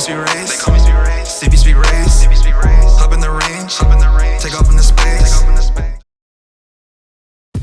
Race, CB Race, hop in the range, take off into space.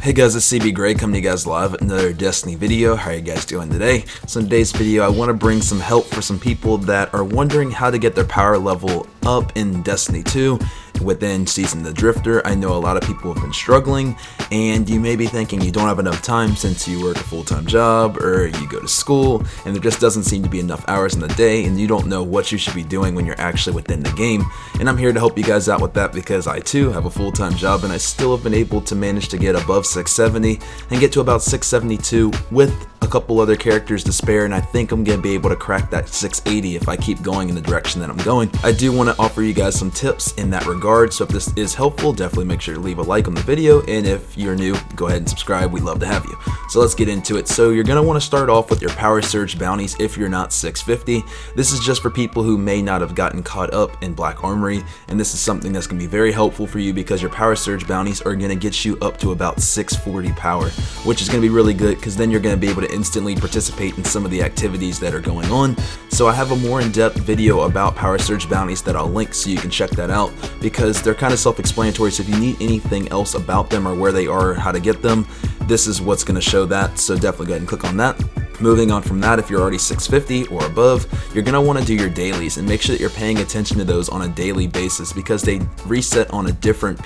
Hey guys, it's cbgray coming to you guys live with another Destiny video. How are you guys doing today? So in today's video, I want to bring some help for some people that are wondering how to get their power level up in Destiny 2 within Season the Drifter. I know a lot of people have been struggling, and you may be thinking you don't have enough time since you work a full-time job or you go to school, and there just doesn't seem to be enough hours in the day, and you don't know what you should be doing when you're actually within the game. And I'm here to help you guys out with that because I too have a full-time job, and I still have been able to manage to get above 670 and get to about 672 with a couple other characters to spare, and I think I'm going to be able to crack that 680 if I keep going in the direction that I'm going. I do want to offer you guys some tips in that regard, so if this is helpful, definitely make sure to leave a like on the video, and if you're new, go ahead and subscribe. We'd love to have you. So let's get into it. So you're going to want to start off with your Power Surge bounties if you're not 650. This is just for people who may not have gotten caught up in Black Armory, and this is something that's going to be very helpful for you because your Power Surge bounties are going to get you up to about 640 power, which is going to be really good because then you're going to be able to instantly participate in some of the activities that are going on. So I have a more in-depth video about Power Surge bounties that I'll link so you can check that out because they're kind of self-explanatory. So if you need anything else about them or where they are, how to get them, this is what's going to show that. So definitely go ahead and click on that. Moving on from that, if you're already 650 or above, you're going to want to do your dailies and make sure that you're paying attention to those on a daily basis because they reset on a different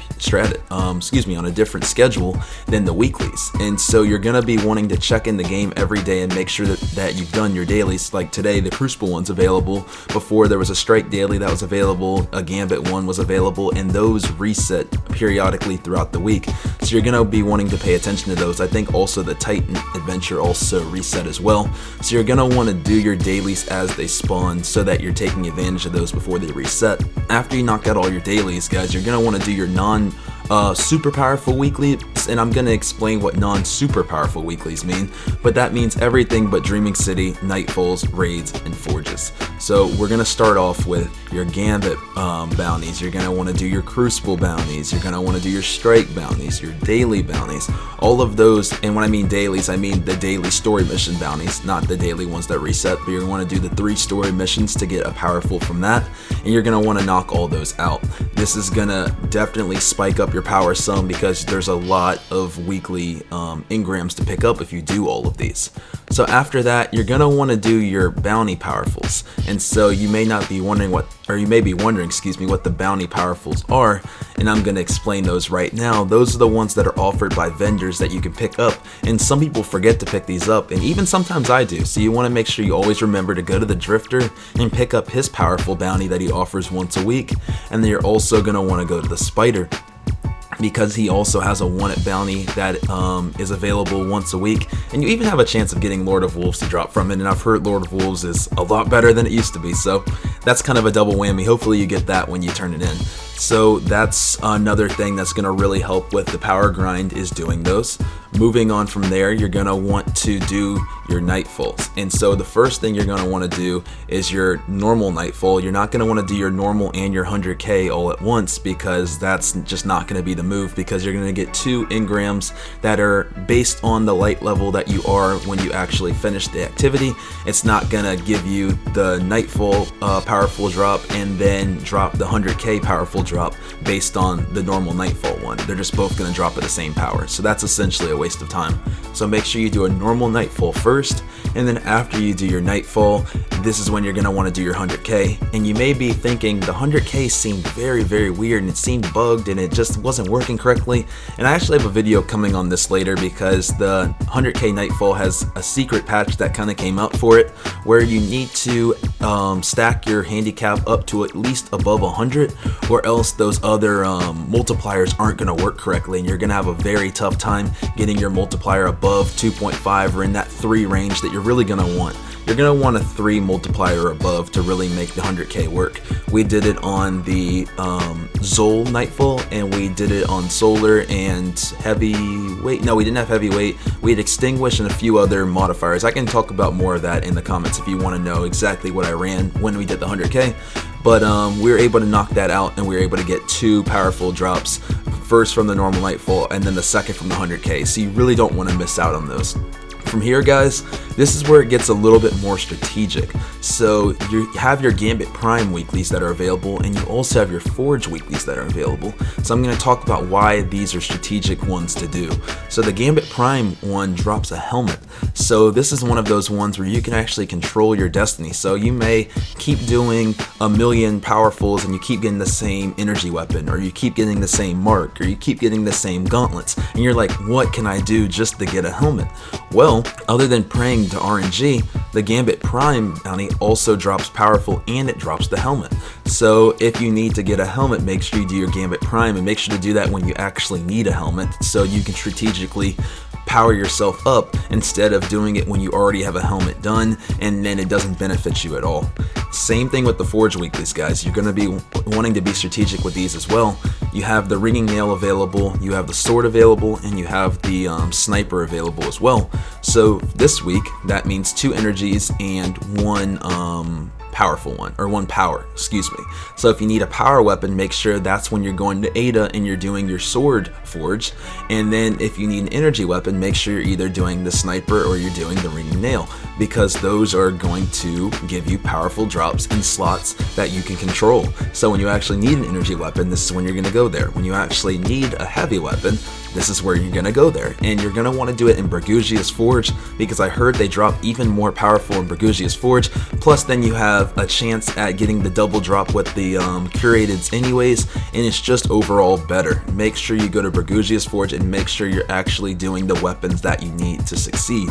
on a different schedule than the weeklies. And so you're going to be wanting to check in the game every day and make sure that you've done your dailies. Like today, the Crucible one's available. Before, there was a Strike daily that was available, a Gambit one was available, and those reset periodically throughout the week. So you're going to be wanting to pay attention to those. I think also the Titan adventure also reset as well. So you're going to want to do your dailies as they spawn so that you're taking advantage of those before they reset. After you knock out all your dailies, guys, you're going to want to do your super powerful weeklies, and I'm going to explain what non-super powerful weeklies mean, but that means everything but Dreaming City, Nightfalls, Raids, and Forges. So we're going to start off with your Gambit bounties. You're going to want to do your Crucible bounties. You're going to want to do your Strike bounties, your daily bounties, all of those. And when I mean dailies, I mean the daily story mission bounties, not the daily ones that reset, but you're going to want to do the 3 story missions to get a powerful from that, and you're going to want to knock all those out. This is going to definitely spike up your power some because there's a lot of weekly engrams to pick up if you do all of these. So after that, you're going to want to do your bounty powerfuls, and so you may be wondering what the bounty powerfuls are, and I'm going to explain those right now. Those are the ones that are offered by vendors that you can pick up, and some people forget to pick these up, and even sometimes I do. So you want to make sure you always remember to go to the Drifter and pick up his powerful bounty that he offers once a week, and then you're also going to want to go to the Spider because he also has a wanted bounty that is available once a week, and you even have a chance of getting Lord of Wolves to drop from it, and I've heard Lord of Wolves is a lot better than it used to be, so that's kind of a double whammy. Hopefully you get that when you turn it in. So that's another thing that's going to really help with the power grind, is doing those. Moving on from there, you're going to want to do your Nightfalls, and so the first thing you're going to want to do is your normal Nightfall. You're not going to want to do your normal and your 100k all at once because that's just not going to be the move, because you're going to get 2 engrams that are based on the light level that you are when you actually finish the activity. It's not going to give you the Nightfall powerful drop and then drop the 100k powerful drop based on the normal Nightfall one. They're just both going to drop at the same power, so that's essentially a waste of time. So make sure you do a normal Nightfall first, and then after you do your Nightfall, this is when you're going to want to do your 100k. And you may be thinking the 100k seemed very weird, and it seemed bugged, and it just wasn't working correctly. And I actually have a video coming on this later because the 100k Nightfall has a secret patch that kind of came out for it, where you need to stack your handicap up to at least above 100, or else those other multipliers aren't going to work correctly, and you're going to have a very tough time getting your multiplier above 2.5 or in that 3 range that you're really going to want. You're going to want a 3 multiplier above to really make the 100k work. We did it on the Zol Nightfall, and we did it on Solar and Heavyweight. No, we didn't have Heavyweight. We had Extinguish and a few other modifiers. I can talk about more of that in the comments if you want to know exactly what I ran when we did the 100k. But we were able to knock that out, and we were able to get 2 powerful drops, first from the normal Nightfall and then the second from the 100k, so you really don't want to miss out on those. From here, guys, this is where it gets a little bit more strategic. So you have your Gambit Prime weeklies that are available, and you also have your Forge weeklies that are available. So I'm going to talk about why these are strategic ones to do. So the Gambit Prime one drops a helmet. So this is one of those ones where you can actually control your destiny. So you may keep doing a million powerfuls and you keep getting the same energy weapon, or you keep getting the same mark, or you keep getting the same gauntlets, and you're like, what can I do just to get a helmet? Well, other than praying to RNG, the Gambit Prime bounty also drops powerful and it drops the helmet. So if you need to get a helmet, make sure you do your Gambit Prime, and make sure to do that when you actually need a helmet, so you can strategically power yourself up instead of doing it when you already have a helmet done and then it doesn't benefit you at all. Same thing with the Forge weeklies, guys. You're going to be wanting to be strategic with these as well. You have the ringing nail available, you have the sword available, and you have the sniper available as well. So this week, that means 2 energies and 1 powerful one, or 1 power, excuse me. So if you need a power weapon, make sure that's when you're going to Ada and you're doing your sword forge. And then if you need an energy weapon, make sure you're either doing the sniper or you're doing the ringing nail, because those are going to give you powerful drops in slots that you can control. So when you actually need an energy weapon, this is when you're going to go there. When you actually need a heavy weapon, this is where you're going to go there. And you're going to want to do it in Bergusia's Forge, because I heard they drop even more powerful in Bergusia's Forge. Plus then you have a chance at getting the double drop with the curateds anyways, and it's just overall better. Make sure you go to Bergusia's Forge and make sure you're actually doing the weapons that you need to succeed.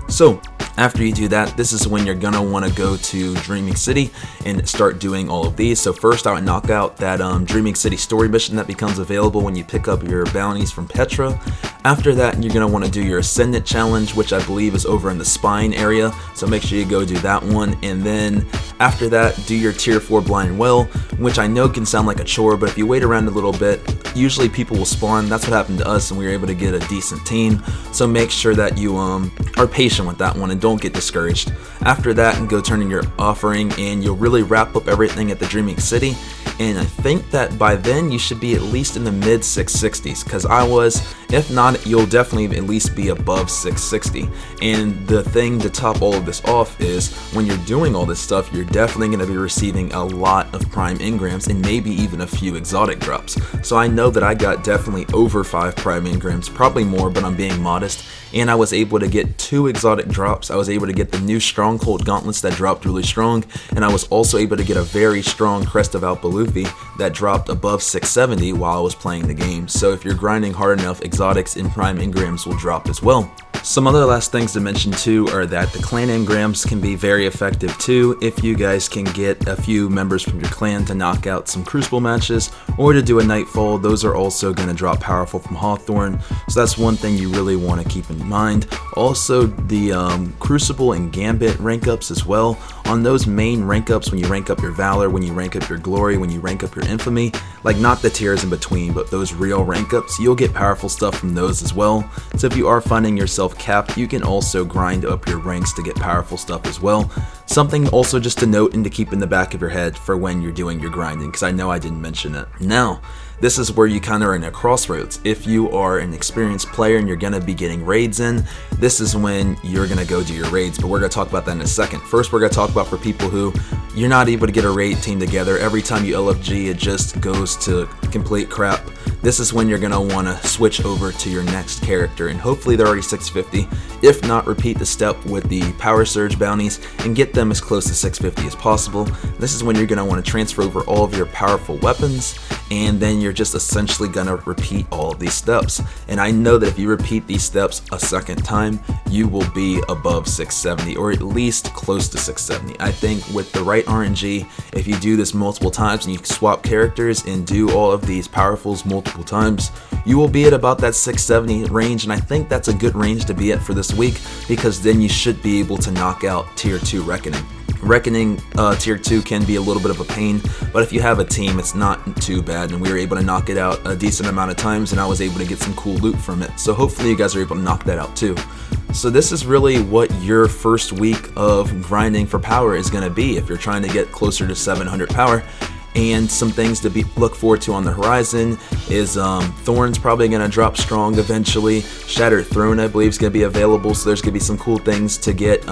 So after you do that, this is when you're gonna want to go to Dreaming City and start doing all of these. So first I would knock out that Dreaming City story mission that becomes available when you pick up your bounties from Petra. After that, you're gonna want to do your Ascendant challenge, which I believe is over in the spine area, so make sure you go do that one. And then after that, do your tier 4 Blind Well, which I know can sound like a chore, but if you wait around a little bit, usually people will spawn. That's what happened to us, and we were able to get a decent team. So make sure that you are patient with that one and don't get discouraged. After that, and go turn in your offering, and you'll really wrap up everything at the Dreaming City. And I think that by then you should be at least in the mid 660s, because I was. If not, you'll definitely at least be above 660. And the thing to top all of this off is, when you're doing all this stuff, you're definitely going to be receiving a lot of Prime Engrams and maybe even a few exotic drops. So I know that I got definitely over 5 Prime Engrams, probably more, but I'm being modest. And I was able to get 2 exotic drops. I was able to get the new Stronghold gauntlets that dropped really strong, and I was also able to get a very strong Crest of Alpalufi that dropped above 670 while I was playing the game. So if you're grinding hard enough, exotics and Prime Engrams will drop as well. Some other last things to mention too are that the clan engrams can be very effective too if you guys can get a few members from your clan to knock out some Crucible matches or to do a Nightfall. Those are also going to drop powerful from Hawthorne, so that's one thing you really want to keep in mind. Also the Crucible and Gambit rank ups as well. On those main rank ups, when you rank up your Valor, when you rank up your Glory, when you rank up your Infamy, like not the tiers in between, but those real rank ups, you'll get powerful stuff from those as well. So if you are finding yourself capped, you can also grind up your ranks to get powerful stuff as well. Something also just to note and to keep in the back of your head for when you're doing your grinding, because I know I didn't mention it. Now, this is where you kind of are in a crossroads. If you are an experienced player and you're going to be getting raids in, this is when you're going to go do your raids, but we're going to talk about that in a second. First, we're going to talk about for people who you're not able to get a raid team together. Every time you LFG, it just goes to complete crap. This is when you're going to want to switch over to your next character, and hopefully they're already 650. If not, repeat the step with the Power Surge bounties and get them as close to 650 as possible. This is when you're going to want to transfer over all of your powerful weapons, and then you're just essentially going to repeat all of these steps. And I know that if you repeat these steps a second time, you will be above 670, or at least close to 670. I think with the right RNG, if you do this multiple times and you swap characters and do all of these powerfuls multiple times, you will be at about that 670 range, and I think that's a good range to be at for this week, because then you should be able to knock out tier 2 Reckoning. Reckoning tier 2 can be a little bit of a pain, but if you have a team, it's not too bad, and we were able to knock it out a decent amount of times, and I was able to get some cool loot from it. So hopefully you guys are able to knock that out too. So this is really what your first week of grinding for power is going to be if you're trying to get closer to 700 power. And some things to look forward to on the horizon is Thorn's probably going to drop strong eventually. Shattered Throne, I believe, is going to be available, so there's going to be some cool things to get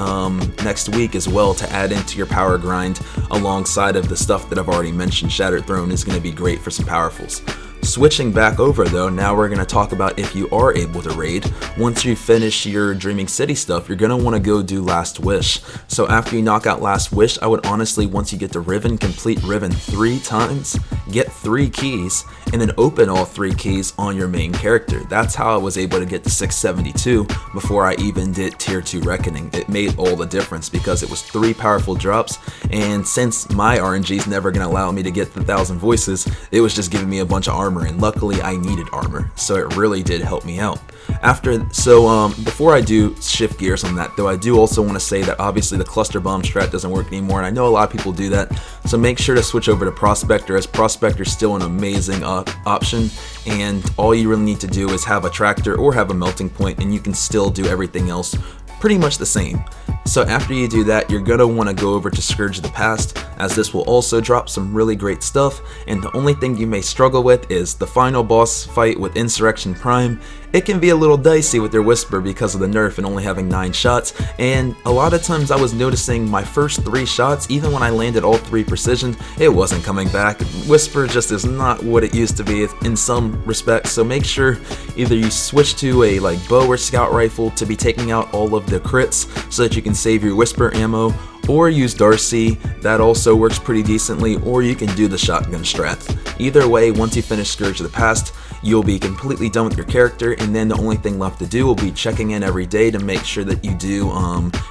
next week as well to add into your power grind alongside of the stuff that I've already mentioned. Shattered Throne is going to be great for some powerfuls. Switching back over though, now we're going to talk about if you are able to raid. Once you finish your Dreaming City stuff, you're going to want to go do Last Wish. So after you knock out Last Wish, I would honestly, once you get to Riven, complete Riven 3 times, get 3 keys, and then open all 3 keys on your main character. That's how I was able to get to 672 before I even did Tier 2 Reckoning. It made all the difference because it was 3 powerful drops, and since my RNG is never going to allow me to get the 1,000 voices, it was just giving me a bunch of armor, and luckily I needed armor, so it really did help me out. Before I do shift gears on that though, I do also want to say that obviously the cluster bomb strat doesn't work anymore, and I know a lot of people do that, so make sure to switch over to Prospector, as Prospector is still an amazing option, and all you really need to do is have a tractor or have a melting point, and you can still do everything else pretty much the same. So after you do that, you're gonna want to go over to Scourge of the Past, as this will also drop some really great stuff, and the only thing you may struggle with is the final boss fight with Insurrection Prime. It can be a little dicey with their Whisper because of the nerf and only having 9 shots, and a lot of times I was noticing my first 3 shots, even when I landed all 3 precision, it wasn't coming back. Whisper just is not what it used to be in some respects, so make sure either you switch to a bow or scout rifle to be taking out all of the crits so that you can save your Whisper ammo, or use Darcy, that also works pretty decently, or you can do the shotgun strat. Either way, once you finish Scourge of the Past, you'll be completely done with your character, and then the only thing left to do will be checking in every day to make sure that you do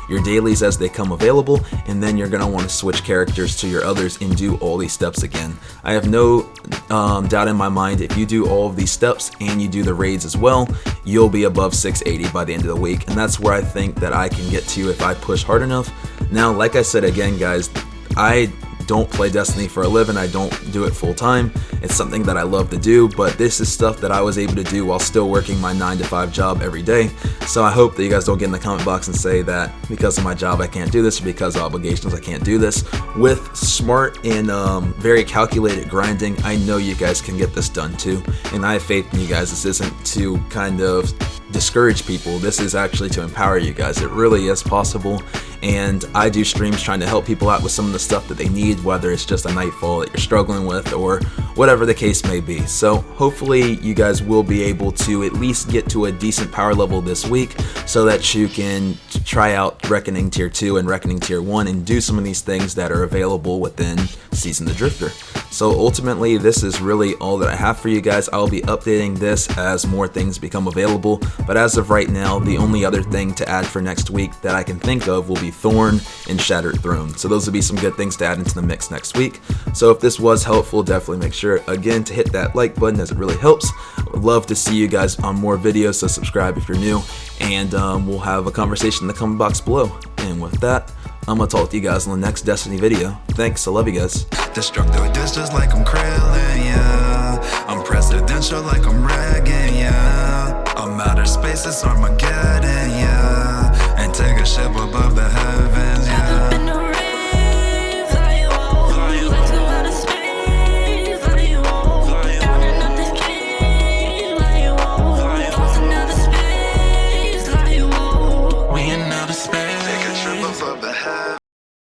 your dailies as they come available, and then you're going to want to switch characters to your others and do all these steps again. I have no doubt in my mind, if you do all of these steps and you do the raids as well, you'll be above 680 by the end of the week, and that's where I think that I can get to if I push hard enough. Now, like I said again, guys, I don't play Destiny for a living. I don't do it full time. It's something that I love to do, but this is stuff that I was able to do while still working my 9-to-5 job every day. So I hope that you guys don't get in the comment box and say that because of my job I can't do this, or because of obligations I can't do this. With smart and very calculated grinding, I know you guys can get this done too, and I have faith in you guys. This isn't to kind of discourage people. This is actually to empower you guys. It really is possible, and I do streams trying to help people out with some of the stuff that they need, whether it's just a Nightfall that you're struggling with or whatever the case may be. So hopefully you guys will be able to at least get to a decent power level this week so that you can try out Reckoning Tier 2 and Reckoning Tier 1 and do some of these things that are available within Season the Drifter. So ultimately, this is really all that I have for you guys. I'll be updating this as more things become available, but as of right now, the only other thing to add for next week that I can think of will be Thorn and Shattered Throne. So those will be some good things to add into the mix next week. So if this was helpful, definitely make sure again to hit that like button, as it really helps. I would love to see you guys on more videos, so subscribe if you're new, and we'll have a conversation in the comment box below. And with that, I'm gonna talk to you guys in the next Destiny video. Thanks, I love you guys. Destructive dish just like I'm Krillin, yeah. I'm presidential like I'm Reagan, yeah. I'm outer space, it's Armageddon, yeah. And take a ship above the heavens.